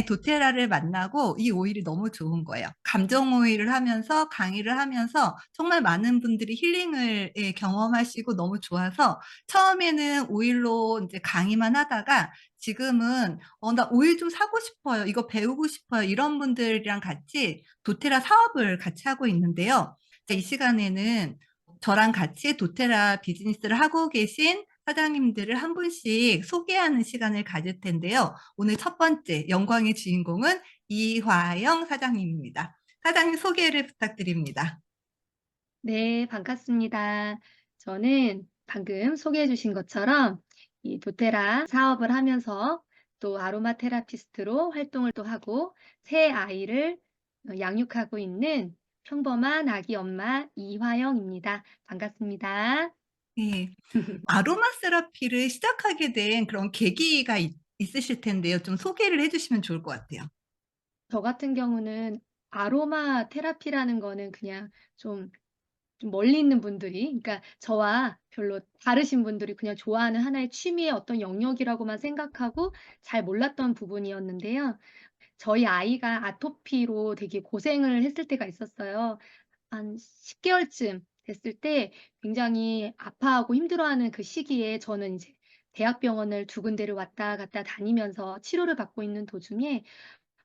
도테라를 만나고 이 오일이 너무 좋은 거예요. 감정 오일을 하면서 강의를 하면서 정말 많은 분들이 힐링을 경험하시고 너무 좋아서 처음에는 오일로 이제 강의만 하다가 지금은 나 오일 좀 사고 싶어요. 이거 배우고 싶어요. 이런 분들이랑 같이 도테라 사업을 같이 하고 있는데요. 이 시간에는 저랑 같이 도테라 비즈니스를 하고 계신 사장님들을 한 분씩 소개하는 시간을 가질 텐데요. 오늘 첫 번째 영광의 주인공은 이화영 사장님입니다. 사장님 소개를 부탁드립니다. 네, 반갑습니다. 저는 방금 소개해 주신 것처럼 이 도테라 사업을 하면서 또 아로마 테라피스트로 활동을 또 하고 새 아이를 양육하고 있는 평범한 아기 엄마 이화영입니다. 반갑습니다. 네, 아로마 세라피를 시작하게 된 그런 계기가 있으실 텐데요. 좀 소개를 해주시면 좋을 것 같아요. 저 같은 경우는 아로마 테라피라는 거는 그냥 좀 멀리 있는 분들이, 그러니까 저와 별로 다르신 분들이 그냥 좋아하는 하나의 취미의 어떤 영역이라고만 생각하고 잘 몰랐던 부분이었는데요. 저희 아이가 아토피로 되게 고생을 했을 때가 있었어요. 한 10 개월쯤 됐을 때 굉장히 아파하고 힘들어하는 그 시기에 저는 이제 대학병원을 두 군데를 왔다 갔다 다니면서 치료를 받고 있는 도중에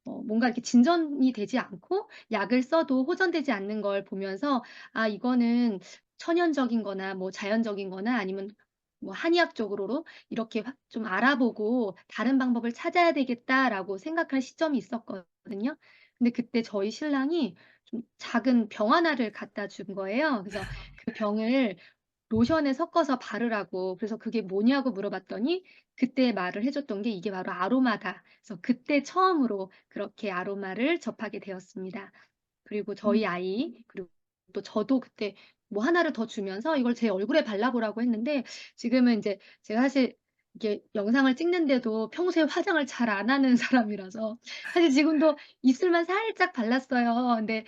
뭔가 이렇게 진전이 되지 않고 약을 써도 호전되지 않는 걸 보면서 '아 이거는 천연적인 거나 뭐 자연적인 거나 아니면 뭐 한의학적으로 이렇게 확 좀 알아보고 다른 방법을 찾아야 되겠다.'라고 생각할 시점이 있었거든요. 근데 그때 저희 신랑이 좀 작은 병 하나를 갖다 준 거예요. 그래서 그 병을 로션에 섞어서 바르라고. 그래서 "그게 뭐냐?"고 물어봤더니 그때 말을 해 줬던 게 "이게 바로 아로마다." 그래서 그때 처음으로 그렇게 아로마를 접하게 되었습니다. 그리고 저희 아이 그리고 또 저도 그때 뭐 하나를 더 주면서 이걸 제 얼굴에 발라 보라고 했는데 지금은 인제 제가 사실 이게 영상을 찍는데도 평소에 화장을 잘 안 하는 사람이라서 사실 지금도 입술만 살짝 발랐어요. 근데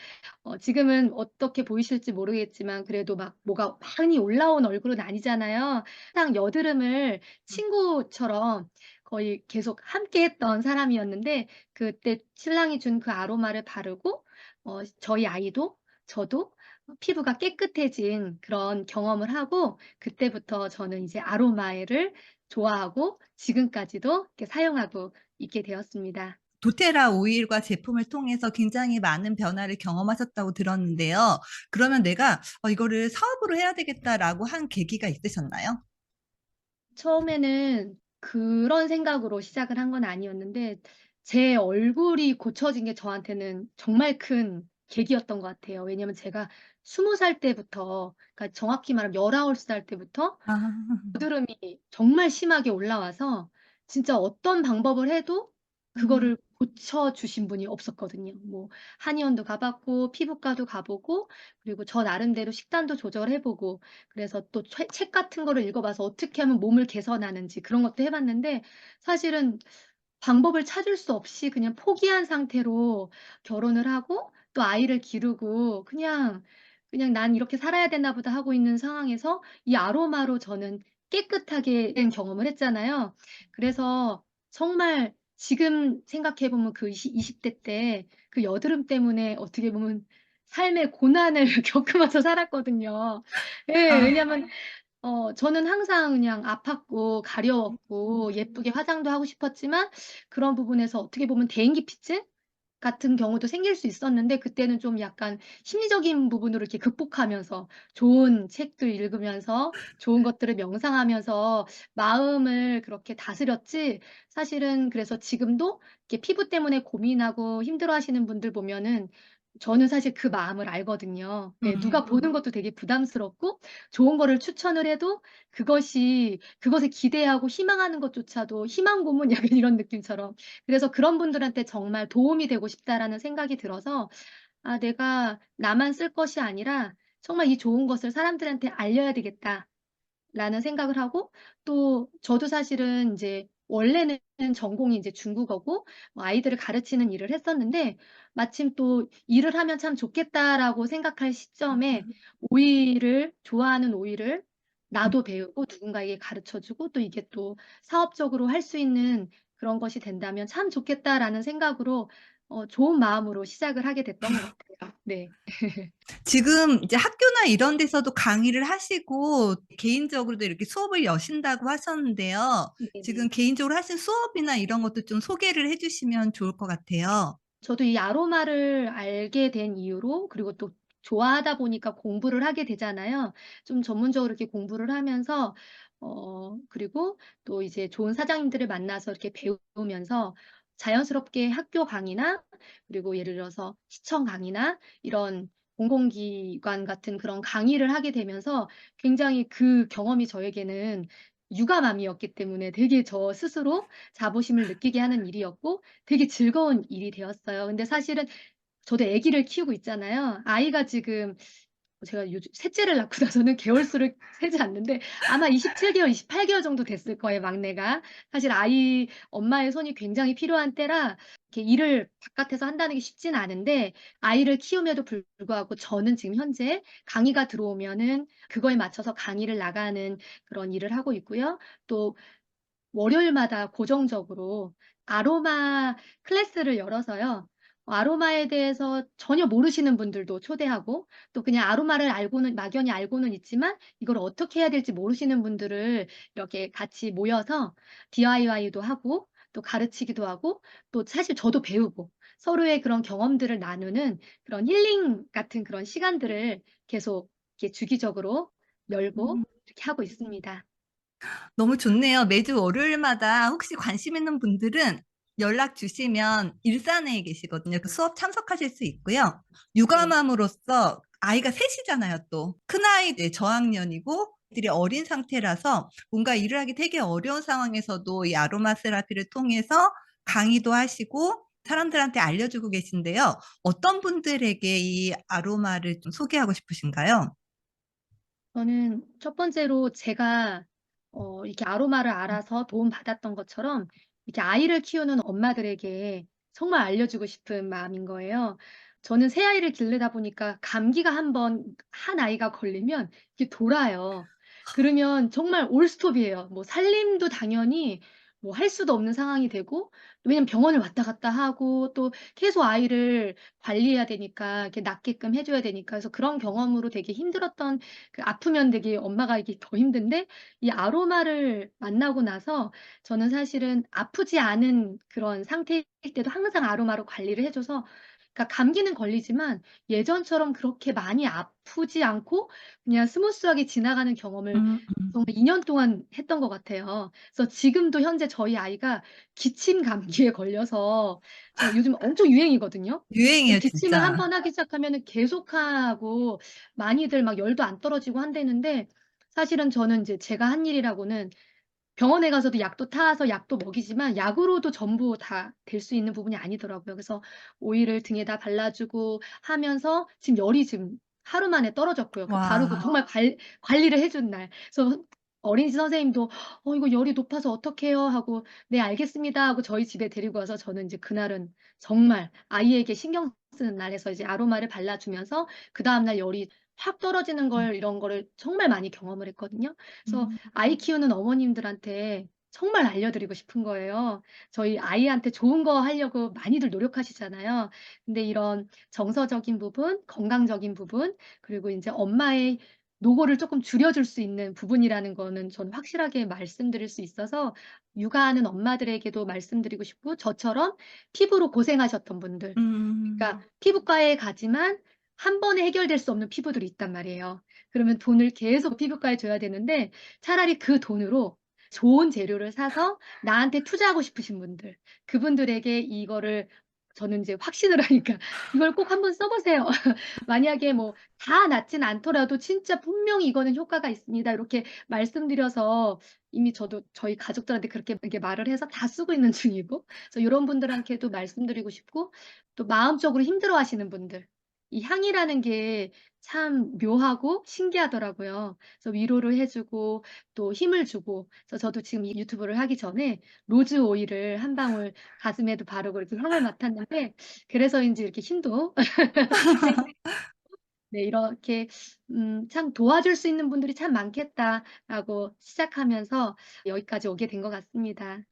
지금은 어떻게 보이실지 모르겠지만 그래도 막 뭐가 많이 올라온 얼굴은 아니잖아요. 항상 여드름을 친구처럼 거의 계속 함께했던 사람이었는데 그때 신랑이 준 그 아로마를 바르고 저희 아이도 저도 피부가 깨끗해진 그런 경험을 하고 그때부터 저는 이제 아로마를 좋아하고 지금까지도 이렇게 사용하고 있게 되었습니다. 도테라 오일과 제품을 통해서 굉장히 많은 변화를 경험하셨다고 들었는데요. 그러면 내가 이거를 사업으로 해야 되겠다라고 한 계기가 있으셨나요? 처음에는 그런 생각으로 시작을 한 건 아니었는데 제 얼굴이 고쳐진 게 저한테는 정말 큰 계기였던 것 같아요. 왜냐면 제가 20살 때부터, 그러니까 정확히 말하면 19살 때부터 아. 여드름이 정말 심하게 올라와서 진짜 어떤 방법을 해도 음. 그거를 고쳐 주신 분이 없었거든요. 뭐 한의원도 가 봤고 피부과도 가 보고 그리고 저 나름대로 식단도 조절해 보고 그래서 또 책 같은 거를 읽어 봐서 어떻게 하면 몸을 개선하는지 그런 것도 해 봤는데 사실은 방법을 찾을 수 없이 그냥 포기한 상태로 결혼을 하고 또 아이를 기르고 그냥 '난 이렇게 살아야 되나 보다.' 하고 있는 상황에서 이 아로마로 저는 깨끗하게 된 경험을 했잖아요. 그래서 정말 지금 생각해 보면 그 20대 때 그 여드름 때문에 어떻게 보면 삶의 고난을 겪으면서 살았거든요. 예. 아. 왜냐하면 저는 항상 그냥 아팠고 가려웠고 예쁘게 화장도 하고 싶었지만 그런 부분에서 어떻게 보면 대인기피증 같은 경우도 생길 수 있었는데 그때는 좀 약간 심리적인 부분으로 이렇게 극복하면서 좋은 책도 읽으면서 좋은 것들을 명상하면서 마음을 그렇게 다스렸지 사실은 그래서 지금도 이렇게 피부 때문에 고민하고 힘들어하시는 분들 보면은 저는 사실 그 마음을 알거든요. 예. 누가 보는 것도 되게 부담스럽고 좋은 거를 추천을 해도 그것에 기대하고 희망하는 것조차도 희망 고문 약간 이런 느낌처럼 그래서 그런 분들한테 정말 도움이 되고 싶다라는 생각이 들어서 '아 내가 나만 쓸 것이 아니라 정말 이 좋은 것을 사람들한테 알려야 되겠다.'라는 생각을 하고 또 저도 사실은 인제 원래는 전공이 인제 중국어고 아이들을 가르치는 일을 했었는데 마침 또 '일을 하면 참 좋겠다.'라고 생각할 시점에 오일을 좋아하는 오일을 나도 배우고 누군가에게 가르쳐 주고 또 이게 또 사업적으로 할 수 있는 그런 것이 된다면 '참 좋겠다.'라는 생각으로 좋은 마음으로 시작을 하게 됐던 것 같아요. 네. 지금 이제 학교나 이런 데서도 강의를 하시고 개인적으로도 이렇게 수업을 여신다고 하셨는데요. 지금 네네. 개인적으로 하신 수업이나 이런 것도 좀 소개를 해 주시면 좋을 것 같아요. 저도 이 아로마를 알게 된 이유로, 그리고 또 좋아하다 보니까 공부를 하게 되잖아요. 좀 전문적으로 이렇게 공부를 하면서 그리고 또 이제 좋은 사장님들을 만나서 이렇게 배우면서 자연스럽게 학교 강의나, 그리고 예를 들어서 시청 강의나 이런 공공기관 같은 그런 강의를 하게 되면서 굉장히 그 경험이 저에게는 유감함이었기 때문에 되게 저 스스로 자부심을 느끼게 하는 일이었고 되게 즐거운 일이 되었어요. 근데 사실은 저도 아기를 키우고 있잖아요. 아이가 지금 제가 요즘 셋째를 낳고 나서는 개월 수를 세지 않는데 아마 27 개월, 28 개월 정도 됐을 거예요, 막내가. 사실 아이 엄마의 손이 굉장히 필요한 때라 이렇게 일을 바깥에서 한다는 게 쉽지는 않은데, 아이를 키움에도 불구하고 저는 지금 현재 강의가 들어오면은 그거에 맞춰서 강의를 나가는 그런 일을 하고 있고요. 또 월요일마다 고정적으로 아로마 클래스를 열어서요. 아로마에 대해서 전혀 모르시는 분들도 초대하고, 또 그냥 아로마를 알고는 막연히 알고는 있지만 이걸 어떻게 해야 될지 모르시는 분들을 이렇게 같이 모여서 DIY도 하고 또 가르치기도 하고, 또 사실 저도 배우고 서로의 그런 경험들을 나누는 그런 힐링 같은 그런 시간들을 계속 이렇게 주기적으로 열고 음. 이렇게 하고 있습니다. 너무 좋네요. 매주 월요일마다 혹시 관심 있는 분들은 연락 주시면 일산에 계시거든요. 그 수업 참석하실 수 있고요. 네. 육아맘으로서 아이가 셋이잖아요, 또. 큰아이 네 저학년이고 들이 어린 상태라서 뭔가 일을 하기 되게 어려운 상황에서도 이 아로마 세라피를 통해서 강의도 하시고 사람들한테 알려주고 계신데요. 어떤 분들에게 이 아로마를 좀 소개하고 싶으신가요? 저는 첫 번째로 제가 이렇게 아로마를 알아서 도움받았던 것처럼 이렇게 아이를 키우는 엄마들에게 정말 알려주고 싶은 마음인 거예요. 저는 새아이를 기르다 보니까 감기가 한 아이가 걸리면 이게 돌아요. 그러면 정말 올스톱이에요. 뭐 살림도 당연히 뭐 할 수도 없는 상황이 되고, 왜냐면 병원을 왔다 갔다 하고 또 계속 아이를 관리해야 되니까 이렇게 낫게끔 해 줘야 되니까. 그래서 그런 경험으로 되게 힘들었던, 그 아프면 되게 엄마가 이게 더 힘든데, 이 아로마를 만나고 나서 저는 사실은 아프지 않은 그런 상태일 때도 항상 아로마로 관리를 해 줘서, 그러니까 감기는 걸리지만 예전처럼 그렇게 많이 아프지 않고 그냥 스무스하게 지나가는 경험을 정말 2년 동안 했던 것 같아요. 그래서 지금도 현재 저희 아이가 기침 감기에 걸려서 정말 요즘 엄청 유행이거든요. 유행이에요, 기침을 한 진짜. 번 하기 시작하면은 계속하고 많이들 막 열도 안 떨어지고 한다는데, 사실은 저는 인제 제가 한 일이라고는 병원에 가서도 약도 타서 약도 먹이지만 약으로도 전부 다 될 수 있는 부분이 아니더라고요. 그래서 오일을 등에다 발라 주고 하면서 지금 열이 지금 하루 만에 떨어졌고요. 그 바르고 와. 정말 관리를 해준 날. 그래서 어린이집 선생님도 이거 열이 높아서 어떡해요?" 하고 "네 알겠습니다." 하고 저희 집에 데리고 와서 저는 인제 그날은 정말 아이에게 신경 쓰는 날 해서 이제 아로마를 발라 주면서 그다음 날 열이 확 떨어지는 걸, 이런 거를 정말 많이 경험을 했거든요. 그래서 음. 아이 키우는 어머님들한테 정말 알려드리고 싶은 거예요. 저희 아이한테 좋은 거 하려고 많이들 노력하시잖아요. 근데 이런 정서적인 부분, 건강적인 부분, 그리고 인제 엄마의 노고를 쪼끔 줄여줄 수 있는 부분이라는 거는 저는 확실하게 말씀드릴 수 있어서 육아하는 엄마들에게도 말씀드리고 싶고, 저처럼 피부로 고생하셨던 분들, 음. 그러니까 피부과에 가지만 한 번에 해결될 수 없는 피부들이 있단 말이에요. 그러면 돈을 계속 피부과에 줘야 되는데, 차라리 그 돈으로 좋은 재료를 사서 나한테 투자하고 싶으신 분들, 그분들에게 이거를 저는 이제 확신을 하니까 "이걸 꼭 한번 써 보세요." 만약에 뭐 다 낫진 않더라도 "진짜 분명히 이거는 효과가 있습니다." 이렇게 말씀드려서 이미 저도 저희 가족들한테 그렇게 이렇게 말을 해서 다 쓰고 있는 중이고, 그래서 요런 분들한테도 말씀드리고 싶고, 또 마음적으로 힘들어하시는 분들, 이 향이라는 게 참 묘하고 신기하더라고요. 그래서 위로를 해 주고 또 힘을 주고, 그래서 저도 지금 이 유튜브를 하기 전에 로즈 오일을 한 방울 가슴에도 바르고 이렇게 향을 맡았는데, 그래서인지 이렇게 힘도 생 네, 이렇게 '참 도와줄 수 있는 분들이 참 많겠다.'라고 시작하면서 여기까지 오게 된 것 같습니다.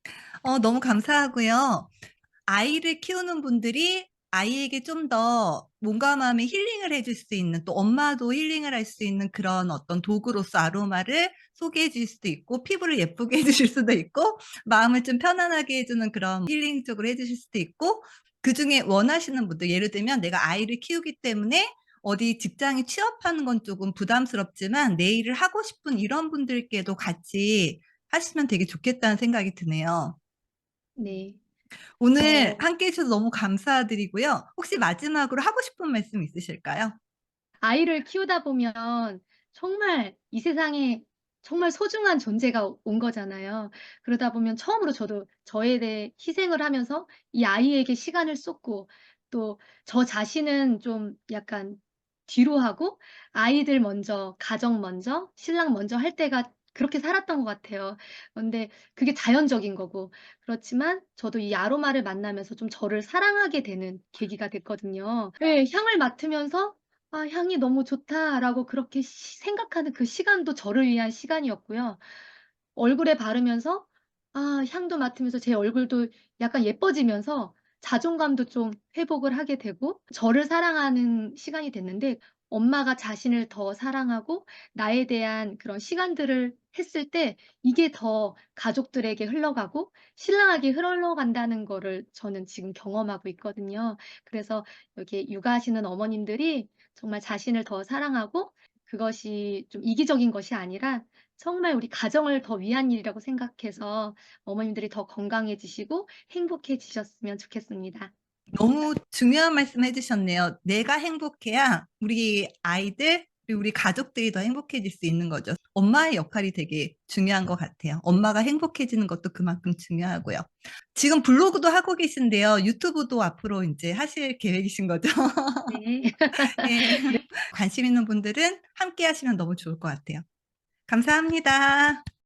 너무 감사하고요. 아이를 키우는 분들이 아이에게 좀 더 몸과 마음의 힐링을 해줄 수 있는, 또 엄마도 힐링을 할 수 있는 그런 어떤 도구로서 아로마를 소개해 줄 수도 있고, 피부를 예쁘게 해 주실 수도 있고, 마음을 좀 편안하게 해 주는 그런 힐링 쪽으로 해 주실 수도 있고, 그중에 원하시는 분들, 예를 들면 내가 아이를 키우기 때문에 어디 직장에 취업하는 건 쪼금 부담스럽지만 내 일을 하고 싶은 이런 분들께도 같이 하시면 되게 좋겠다는 생각이 드네요. 네. 오늘 어 함께 해 주셔서 너무 감사드리고요. 혹시 마지막으로 하고 싶은 말씀 있으실까요? 아이를 키우다 보면 정말 이 세상에 정말 소중한 존재가 온 거잖아요. 그러다 보면 처음으로 저도 저에 대해 희생을 하면서 이 아이에게 시간을 쏟고 또 저 자신은 좀 약간 뒤로 하고 아이들 먼저, 가정 먼저, 신랑 먼저 할 때가 그렇게 살았던 것 같아요. 근데 그게 자연적인 거고 그렇지만 저도 이 아로마를 만나면서 좀 저를 사랑하게 되는 계기가 됐거든요. 예. 향을 맡으면서 '아 향이 너무 좋다.'라고 그렇게 생각하는 그 시간도 저를 위한 시간이었고요. 얼굴에 바르면서 향도 맡으면서 제 얼굴도 약간 예뻐지면서 자존감도 좀 회복을 하게 되고 저를 사랑하는 시간이 됐는데 엄마가 자신을 더 사랑하고 나에 대한 그런 시간들을 했을 때 이게 더 가족들에게 흘러가고 신랑에게 흘러간다는 거를 저는 지금 경험하고 있거든요. 그래서 이렇게 육아하시는 어머님들이 정말 자신을 더 사랑하고 그것이 좀 이기적인 것이 아니라 정말 우리 가정을 더 위한 일이라고 생각해서 어머님들이 더 건강해지시고 행복해지셨으면 좋겠습니다. 너무 중요한 말씀 해 주셨네요. 내가 행복해야 우리 아이들 그리고 우리 가족들이 더 행복해질 수 있는 거죠. 엄마의 역할이 되게 중요한 것 같아요. 엄마가 행복해지는 것도 그만큼 중요하고요. 지금 블로그도 하고 계신데요. 유튜브도 앞으로 인제 하실 계획이신 거죠? 네. 예. 네. 관심 있는 분들은 함께 하시면 너무 좋을 것 같아요. 감사합니다.